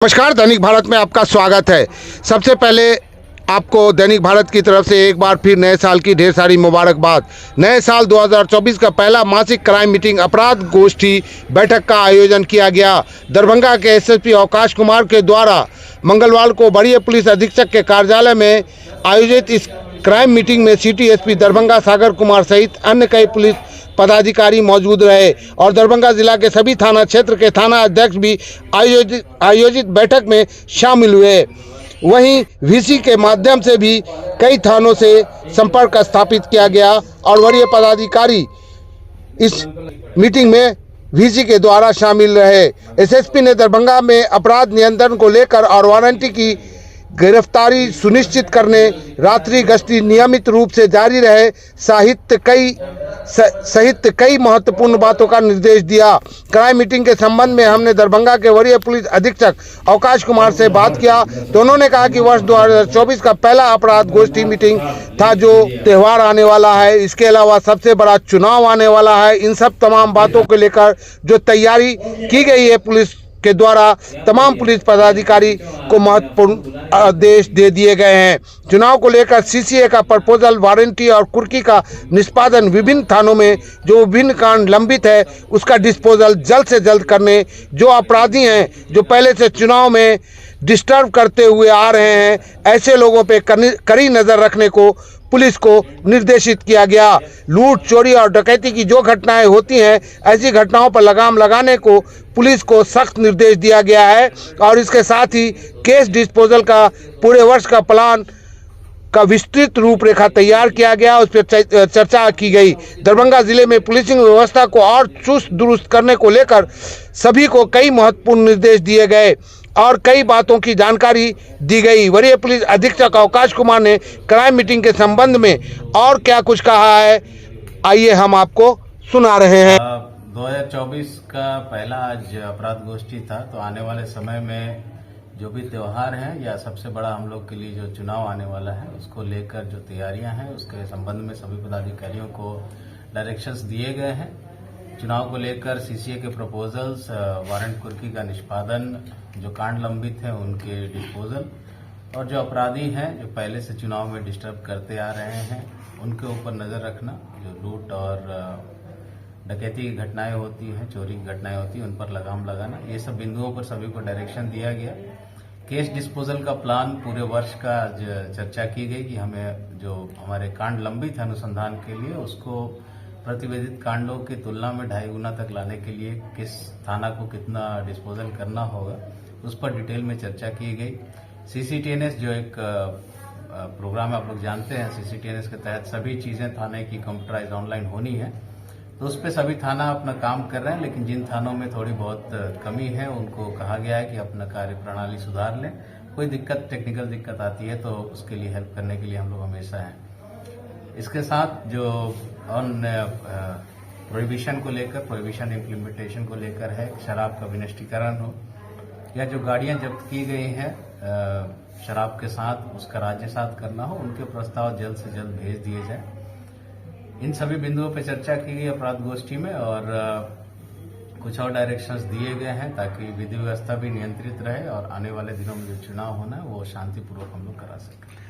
नमस्कार, दैनिक भारत में आपका स्वागत है। सबसे पहले आपको दैनिक भारत की तरफ से एक बार फिर नए साल की ढेर सारी मुबारकबाद। नए साल 2024 का पहला मासिक क्राइम मीटिंग अपराध गोष्ठी बैठक का आयोजन किया गया। दरभंगा के एसएसपी अवकाश कुमार के द्वारा मंगलवार को वरीय पुलिस अधीक्षक के कार्यालय में आयोजित इस क्राइम मीटिंग में सिटी एसपी दरभंगा सागर कुमार सहित अन्य कई पुलिस पदाधिकारी मौजूद रहे और दरभंगा जिला के सभी थाना क्षेत्र के थाना अध्यक्ष भी आयोजित बैठक में शामिल हुए। वहीं वीसी के माध्यम से भी कई थानों से संपर्क स्थापित किया गया और वरीय पदाधिकारी इस मीटिंग में वीसी के द्वारा शामिल रहे। एसएसपी ने दरभंगा में अपराध नियंत्रण को लेकर और वारंटी की गिरफ्तारी सुनिश्चित करने, रात्रि गश्ती नियमित रूप से जारी रहे सहित कई महत्वपूर्ण बातों का निर्देश दिया। क्राइम मीटिंग के संबंध में हमने दरभंगा के वरीय पुलिस अधीक्षक अवकाश कुमार से बात किया तो उन्होंने कहा कि वर्ष 2024 का पहला अपराध गोष्ठी मीटिंग था। जो त्यौहार आने वाला है, इसके अलावा सबसे बड़ा चुनाव आने वाला है, इन सब तमाम बातों को लेकर जो तैयारी की गई है पुलिस के द्वारा, तमाम पुलिस पदाधिकारी को महत्वपूर्ण आदेश दे दिए गए हैं। चुनाव को लेकर सीसीए का प्रपोजल, वारंटी और कुर्की का निष्पादन, विभिन्न थानों में जो विभिन्न कांड लंबित है उसका डिस्पोजल जल्द से जल्द करने, जो अपराधी हैं जो पहले से चुनाव में डिस्टर्ब करते हुए आ रहे हैं, ऐसे लोगों पे कड़ी नज़र रखने को पुलिस को निर्देशित किया गया। लूट, चोरी और डकैती की जो घटनाएं होती हैं, ऐसी घटनाओं पर लगाम लगाने को पुलिस को सख्त निर्देश दिया गया है और इसके साथ ही केस डिस्पोजल का पूरे वर्ष का प्लान का विस्तृत रूपरेखा तैयार किया गया, उस पर चर्चा की गई। दरभंगा जिले में पुलिसिंग व्यवस्था को और चुस्त दुरुस्त करने को लेकर सभी को कई महत्वपूर्ण निर्देश दिए गए और कई बातों की जानकारी दी गई। वरीय पुलिस अधीक्षक अवकाश कुमार ने क्राइम मीटिंग के संबंध में और क्या कुछ कहा है, आइए हम आपको सुना रहे हैं। 2024 का पहला आज अपराध गोष्ठी था, तो आने वाले समय में जो भी त्यौहार हैं या सबसे बड़ा हम लोग के लिए जो चुनाव आने वाला है, उसको लेकर जो तैयारियां हैं उसके संबंध में सभी पदाधिकारियों को डायरेक्शंस दिए गए हैं। चुनाव को लेकर सीसीए के प्रपोजल्स, वारंट कुर्की का निष्पादन, जो कांड लंबित हैं उनके डिस्पोजल और जो अपराधी हैं जो पहले से चुनाव में डिस्टर्ब करते आ रहे हैं उनके ऊपर नजर रखना, जो लूट और डकैती की घटनाएं होती हैं, चोरी की घटनाएं होती हैं, उन पर लगाम लगाना, ये सब बिंदुओं पर सभी को डायरेक्शन दिया गया। केस डिस्पोजल का प्लान पूरे वर्ष का चर्चा की गई कि हमें जो हमारे कांड लंबित है अनुसंधान के लिए उसको प्रतिवेदित कांडों की तुलना में 2.5 गुना तक लाने के लिए किस थाना को कितना डिस्पोजल करना होगा, उस पर डिटेल में चर्चा की गई। सीसीटीएनएस जो एक प्रोग्राम आप लोग जानते हैं, सीसीटीएनएस के तहत सभी चीजें थाने की कंप्यूटराइज ऑनलाइन होनी है, तो उस पर सभी थाना अपना काम कर रहे हैं, लेकिन जिन थानों में थोड़ी बहुत कमी है उनको कहा गया है कि अपना कार्य प्रणाली सुधार लें। कोई दिक्कत, टेक्निकल दिक्कत आती है तो उसके लिए हेल्प करने के लिए हम लोग हमेशा हैं। इसके साथ जो ऑन प्रोहिबिशन को लेकर, प्रोहिबिशन इम्प्लीमेंटेशन को लेकर है, शराब का विनिष्टीकरण हो या जो गाड़ियां जब्त की गई हैं शराब के साथ उसका राज्यसात करना हो, उनके प्रस्ताव जल्द से जल्द भेज दिए जाए। इन सभी बिंदुओं पर चर्चा की गई अपराध गोष्ठी में और कुछ और डायरेक्शंस दिए गए हैं ताकि विधि व्यवस्था भी नियंत्रित रहे और आने वाले दिनों में जो चुनाव होना है वो शांतिपूर्वक हम लोग करा सकें।